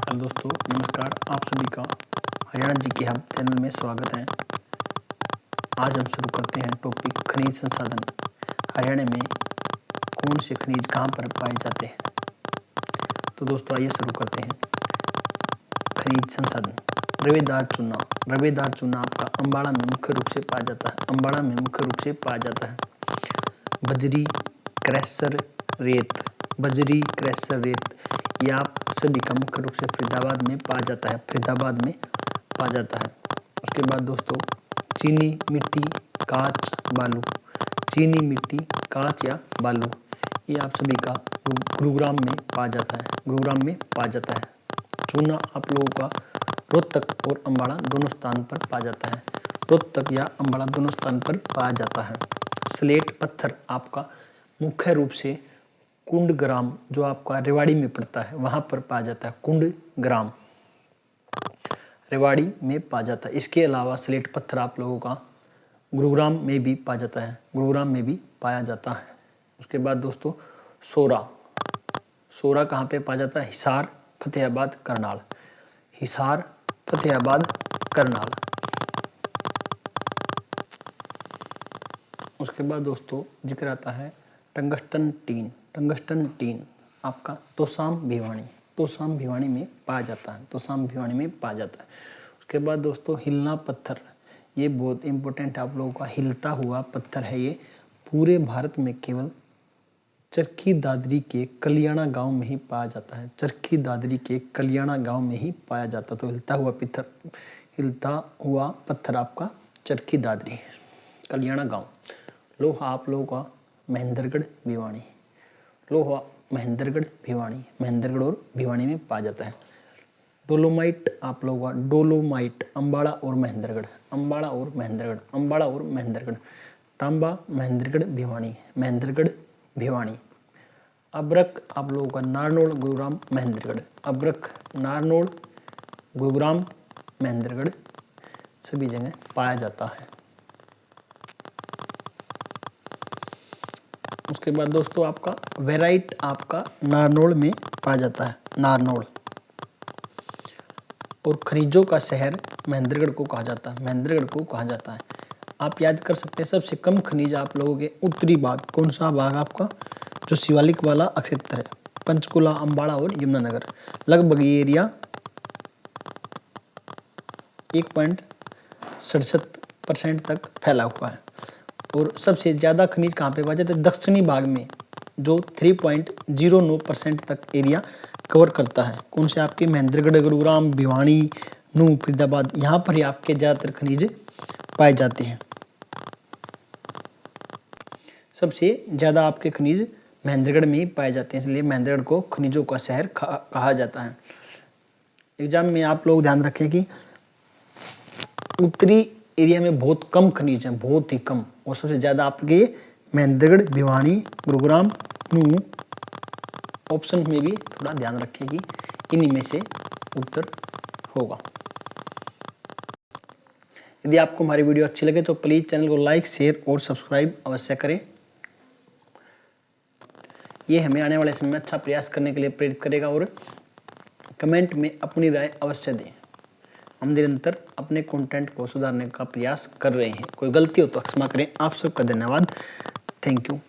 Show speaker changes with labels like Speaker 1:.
Speaker 1: Hello दोस्तों, नमस्कार। आप सभी का हरियाणा जी के हब चैनल में स्वागत है। आज हम शुरू करते हैं टॉपिक खनिज संसाधन। हरियाणा में कौन से खनिज कहाँ पर पाए जाते हैं। तो दोस्तों आइए शुरू करते हैं। खनिज संसाधन। रवेदार चूना। रवेदार चूना आपका अम्बाड़ा में मुख्य रूप से पाया जाता है। अम्बाड़ा में मुख्य रूप से पाया जाता है। बजरी, क्रैशर, रेत। बजरी, क्रैशर, रेत यह आप सभी का मुख्य रूप से फरीदाबाद में पाया जाता है। फरीदाबाद में पाया जाता है। उसके बाद दोस्तों चीनी मिट्टी, कांच, बालू। चीनी मिट्टी, कांच या बालू ये आप सभी का गुरुग्राम में पाया जाता है। गुरुग्राम में पाया जाता है। चूना आप लोगों का रोहतक और अम्बाड़ा दोनों स्थान पर पाया जाता है। रोहतक या अम्बाड़ा दोनों स्थान पर पाया जाता है। स्लेट पत्थर आपका मुख्य रूप से कुंडग्राम जो आपका रेवाड़ी में पड़ता है वहाँ पर पाया जाता है। कुंडग्राम रेवाड़ी में पाया जाता है। इसके अलावा स्लेट पत्थर आप लोगों का गुरुग्राम में भी पाया जाता है। गुरुग्राम में भी पाया जाता है। उसके बाद दोस्तों सोरा। सोरा कहाँ पे पाया जाता है? हिसार, फतेहाबाद, करनाल। हिसार, फतेहाबाद, करनाल। उसके बाद दोस्तों जिक्र आता है टंगस्टन टीन। टंगस्टन टीन आपका तोसाम भिवानी। तोसाम भिवानी में पाया जाता है। तोसाम भिवानी में पाया जाता है। उसके बाद दोस्तों हिलना पत्थर। ये बहुत इंपॉर्टेंट है आप लोगों का। हिलता हुआ पत्थर है ये। पूरे भारत में केवल चरखी दादरी के कलियाणा गांव में ही पाया जाता है। चरखी दादरी के कलियाणा गांव में ही पाया जाता है। तो हिलता हुआ पत्थर आपका चरखी दादरी, कलियाणा गांव। लोहा आप लोगों का महेंद्रगढ़, भिवानी। लोहा महेंद्रगढ़, भिवानी। महेंद्रगढ़ और भिवानी में पाया जाता है। डोलोमाइट आप लोगों का डोलोमाइट अम्बाड़ा और महेंद्रगढ़। अम्बाड़ा और महेंद्रगढ़। अम्बाड़ा और महेंद्रगढ़। तांबा महेंद्रगढ़, भिवानी। महेंद्रगढ़, भिवानी। अब्रक आप लोगों का नारनौल, गुरुग्राम, महेंद्रगढ़। अब्रक, नारनौल, गुरुग्राम, महेंद्रगढ़ सभी जगह पाया जाता है। उसके बाद दोस्तों आपका वेराइट आपका नारनौल में पाया जाता है। नारनौल। और खनिजों का शहर महेंद्रगढ़ को कहा जाता है। महेंद्रगढ़ को कहा जाता है। आप याद कर सकते हैं सबसे कम खनिज आप लोगों के उत्तरी भाग। कौन सा भाग आपका? जो शिवालिक वाला क्षेत्र है, पंचकुला, अम्बाड़ा और यमुनानगर। लगभग ये एरिया 1.67% तक फैला हुआ है। और सबसे ज़्यादा खनिज कहाँ पे पाया जाता है? दक्षिणी भाग में, जो 3.09% तक एरिया कवर करता है। कौन से आपके? महेंद्रगढ़, गुरुग्राम, भिवानी, नूंह, फरीदाबाद। यहाँ पर ही आपके ज़्यादातर खनिज पाए जाते हैं। सबसे ज़्यादा आपके खनिज महेंद्रगढ़ में ही पाए जाते हैं, इसलिए महेंद्रगढ़ को खनिजों का शहर कहा जाता है। एग्जाम में आप लोग ध्यान रखें कि उत्तरी एरिया में बहुत कम खनिज हैं, बहुत ही कम। और सबसे ज़्यादा आपके महेंद्रगढ़, भिवानी, गुरुग्राम, नूंह। ऑप्शन में भी थोड़ा ध्यान रखें कि इन्हीं में से उत्तर होगा। यदि आपको हमारी वीडियो अच्छी लगे तो प्लीज़ चैनल को लाइक, शेयर और सब्सक्राइब अवश्य करें। ये हमें आने वाले समय में अच्छा प्रयास करने के लिए प्रेरित करेगा। और कमेंट में अपनी राय अवश्य दें। हम निरंतर अपने कंटेंट को सुधारने का प्रयास कर रहे हैं। कोई गलती हो तो क्षमा करें। आप सबका धन्यवाद। Thank you.